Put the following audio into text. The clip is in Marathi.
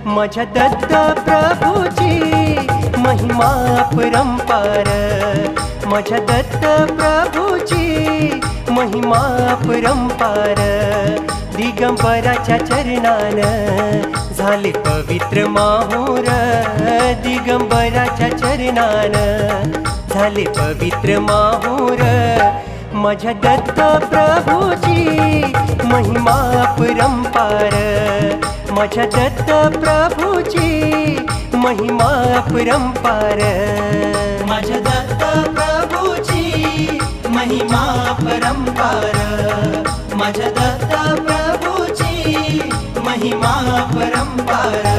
माझ्या दत्त प्रभूची महिमा अपरंपार, माझ्या दत्त प्रभूची महिमा अपरंपार. दिगंबराच्या चरणान झाले पवित्र माहूर, दिगंबराच्या चरणान झाले पवित्र माहूर. माझ्या दत्त प्रभूची महिमा अपरंपार, माझ्या दत्त प्रभूची महिमा अपरंपार. माझ्या दत्त प्रभूची महिमा अपरंपार, माझ्या दत्त प्रभूची महिमा अपरंपार.